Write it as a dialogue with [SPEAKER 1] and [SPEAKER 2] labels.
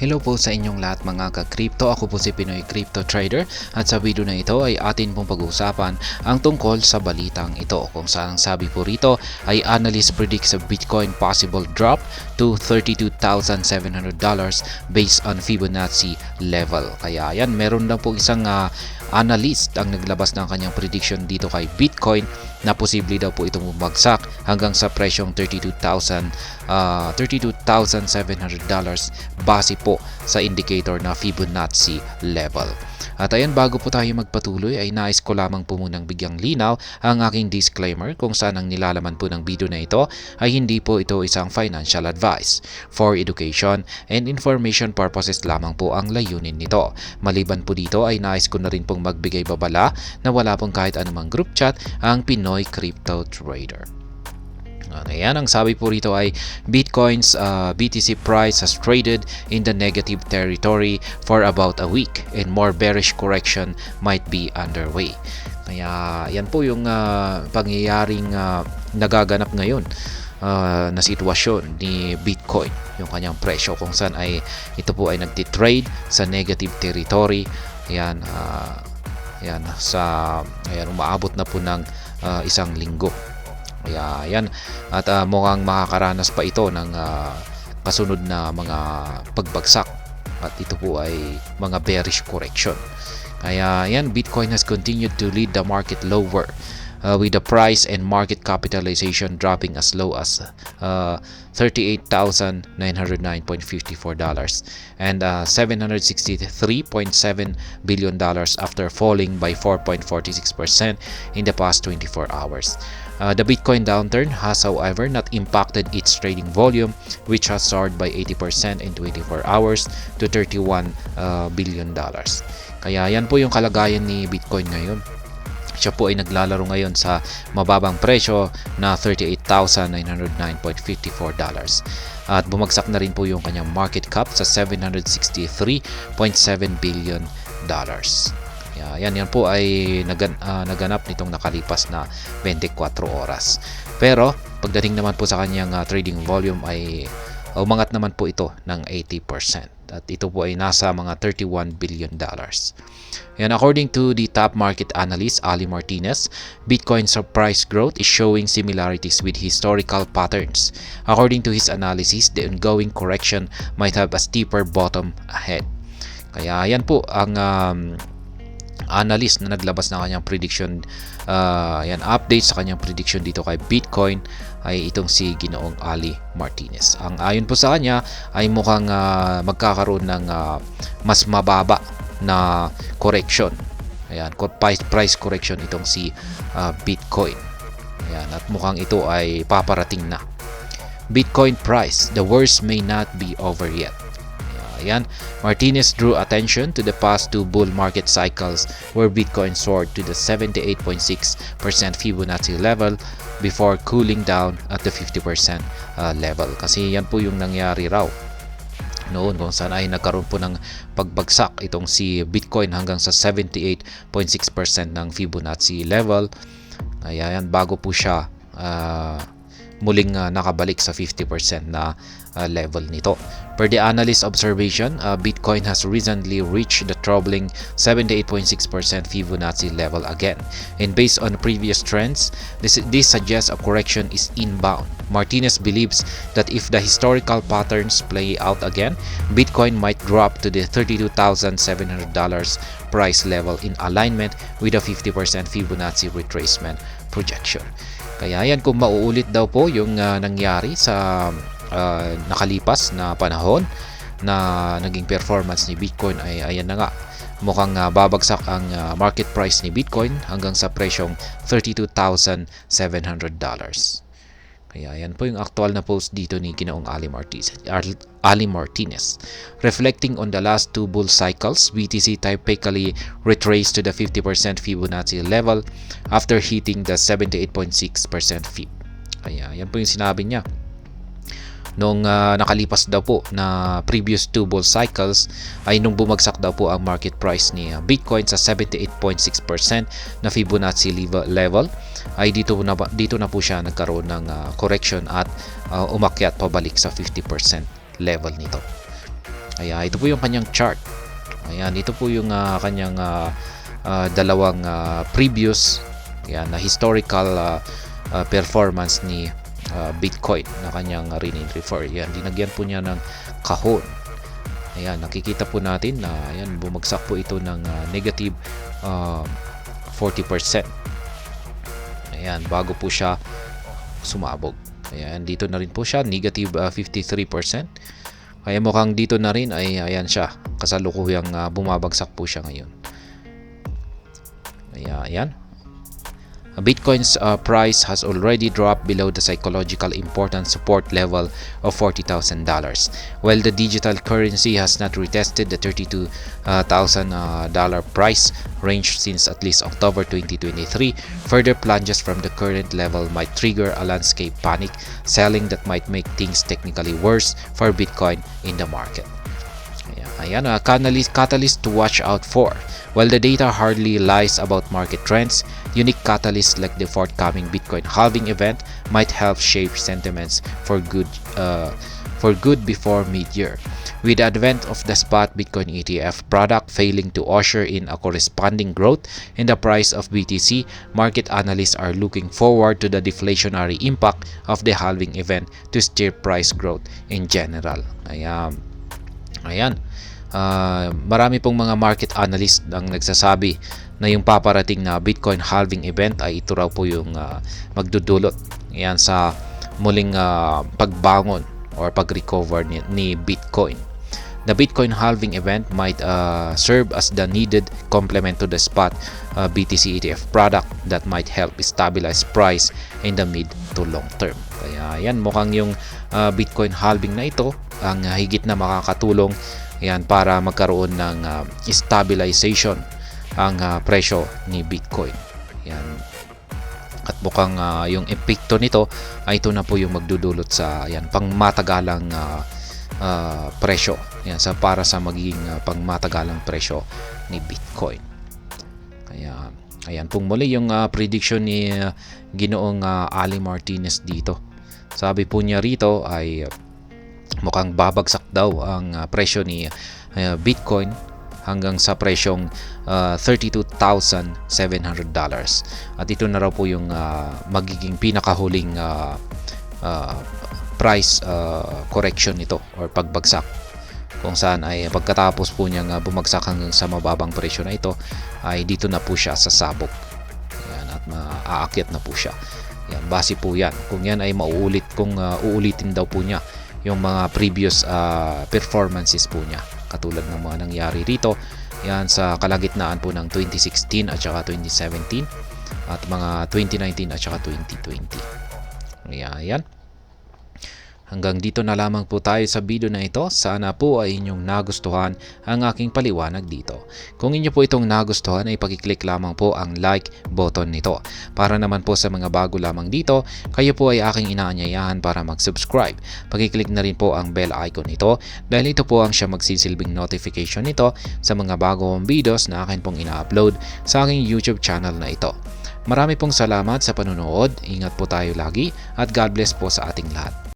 [SPEAKER 1] Hello po sa inyong lahat mga ka-crypto. Ako po si Pinoy Crypto Trader at sa video na ito ay atin pong pag-uusapan ang tungkol sa balitang ito kung saan ang sabi po rito ay analyst predicts a Bitcoin possible drop to $32,700 based on Fibonacci level. Kaya yan, meron lang po isang analyst ang naglabas ng kanyang prediction dito kay Bitcoin na posible daw po itong bumagsak hanggang sa presyong $32,700 base po sa indicator na Fibonacci level. At ayan, bago po tayo magpatuloy ay nais ko lamang po munang bigyang linaw ang aking disclaimer kung saan ang nilalaman po ng video na ito ay hindi po ito isang financial advice. For education and information purposes lamang po ang layunin nito. Maliban po dito ay nais ko na rin pong magbigay babala na wala pong kahit anumang group chat ang Pinoy Crypto Trader. Ayan, ang sabi po rito ay Bitcoin's BTC price has traded in the negative territory for about a week and more bearish correction might be underway. Kaya yan po yung pangyayaring nagaganap ngayon na sitwasyon ni Bitcoin, yung kanyang presyo kung saan ay ito po ay nagtitrade sa negative territory. Ayan, umaabot na po ng isang linggo. Kaya yan, at mukhang makakaranas pa ito ng kasunod na mga pagbagsak at ito po ay mga bearish correction. Kaya yan, Bitcoin has continued to lead the market lower with the price and market capitalization dropping as low as $38,909.54 and $763.7 billion after falling by 4.46% in the past 24 hours. The Bitcoin downturn has, however, not impacted its trading volume, which has soared by 80% in 24 hours to $31 billion. Kaya yan po yung kalagayan ni Bitcoin ngayon. Siya po ay naglalaro ngayon sa mababang presyo na $38,909.54. At bumagsak na rin po yung kanyang market cap sa $763.7 billion. Yan po ay naganap nitong nakalipas na 24 oras. Pero pagdating naman po sa kanyang trading volume ay umangat naman po ito ng 80%. At ito po ay nasa mga $31 billion. And according to the top market analyst Ali Martinez, Bitcoin's price growth is showing similarities with historical patterns. According to his analysis, the ongoing correction might have a steeper bottom ahead. Kaya yan po ang analyst na naglabas ng kanyang prediction, update sa kanyang prediction dito kay Bitcoin ay itong si Ginoong Ali Martinez. Ang ayon po sa kanya ay mukhang magkakaroon ng mas mababa na correction. Ayan, price correction itong si Bitcoin. Ayan, at mukhang ito ay paparating na. Bitcoin price, the worst may not be over yet. Ayan, Martinez drew attention to the past two bull market cycles where Bitcoin soared to the 78.6% Fibonacci level before cooling down at the 50% level. Kasi yan po yung nangyari raw noon kung saan ay nagkaroon po ng pagbagsak itong si Bitcoin hanggang sa 78.6% ng Fibonacci level. Ayan, bago po siya muling nakabalik sa 50% na level nito. Per the analyst observation, Bitcoin has recently reached the troubling 78.6% Fibonacci level again. And based on previous trends, this suggests a correction is inbound. Martinez believes that if the historical patterns play out again, Bitcoin might drop to the $32,700 price level in alignment with a 50% Fibonacci retracement projection. Kaya yan, kung mauulit daw po yung nangyari sa nakalipas na panahon na naging performance ni Bitcoin ay ayan na nga, mukhang babagsak ang market price ni Bitcoin hanggang sa presyong $32,700. Kaya yan po yung aktual na post dito ni Ginoong Ali Martinez. Reflecting on the last two bull cycles, BTC typically retraced to the 50% Fibonacci level after hitting the 78.6% Fib. Kaya yan po yung sinabi niya. Nung nakalipas daw po na previous two bull cycles ay nung bumagsak daw po ang market price ni Bitcoin sa 78.6% na Fibonacci level ay dito na po siya nagkaroon ng correction at umakyat pabalik sa 50% level nito. Ayan, ito po yung kanyang chart. Ayan, ito po yung kanyang dalawang previous na historical performance ni Bitcoin na kanyang rin-refer. Ayan, dinagyan po niya ng kahon. Ayan, nakikita po natin na ayan, bumagsak po ito ng negative 40%. Ayan, bago po siya sumabog. Ayan, dito na rin po siya, negative 53%. Kaya mukhang dito na rin ay ayan siya, kasalukuyang bumabagsak po siya ngayon. Ayan. Bitcoin's price has already dropped below the psychological important support level of $40,000, while the digital currency has not retested the $32,000 price range since at least October 2023. Further plunges from the current level might trigger a landscape panic selling that might make things technically worse for Bitcoin in the market. Ayan, catalyst to watch out for. While the data hardly lies about market trends, unique catalysts like the forthcoming Bitcoin halving event might help shape sentiments for good before mid-year. With the advent of the spot Bitcoin ETF product failing to usher in a corresponding growth in the price of BTC, market analysts are looking forward to the deflationary impact of the halving event to steer price growth in general. Ayan. Marami pong mga market analyst ang nagsasabi na yung paparating na Bitcoin halving event ay ito raw po yung magdudulot yan sa muling pagbangon or pag-recover ni Bitcoin. The Bitcoin halving event might serve as the needed complement to the spot BTC ETF product that might help stabilize price in the mid to long term. Kaya yan, mukhang yung Bitcoin halving na ito ang higit na makakatulong yan para magkaroon ng stabilization ang presyo ni Bitcoin. Yan. At mukhang yung epekto nito ay ito na po yung magdudulot sa yan pangmatagalang presyo. Yan para sa magiging pangmatagalang presyo ni Bitcoin. Kaya ayan pong muli yung prediction ni Ginoong Ali Martinez dito. Sabi po niya rito ay mukhang babagsak daw ang presyo ni Bitcoin hanggang sa presyong $32,700. At ito na raw po yung magiging pinakahuling price correction nito or pagbagsak, kung saan ay pagkatapos po niyang bumagsak hanggang sa mababang presyo na ito ay dito na po siya sasabog. Ayan, at maaakyat na po siya. Ayan, base po yan kung yan ay mauulit, kung uulitin daw po niya yung mga previous performances po niya katulad ng mga nangyari rito yan sa kalagitnaan po ng 2016 at saka 2017 at mga 2019 at saka 2020. Ayan. Hanggang dito na lamang po tayo sa video na ito. Sana po ay inyong nagustuhan ang aking paliwanag dito. Kung inyo po itong nagustuhan ay pakiclick lamang po ang like button nito. Para naman po sa mga bago lamang dito, kayo po ay aking inaanyayahan para mag-subscribe. Pakiclick na rin po ang bell icon nito dahil ito po ang siya magsisilbing notification nito sa mga bagong videos na akin pong ina-upload sa aking YouTube channel na ito. Marami pong salamat sa panonood. Ingat po tayo lagi at God bless po sa ating lahat.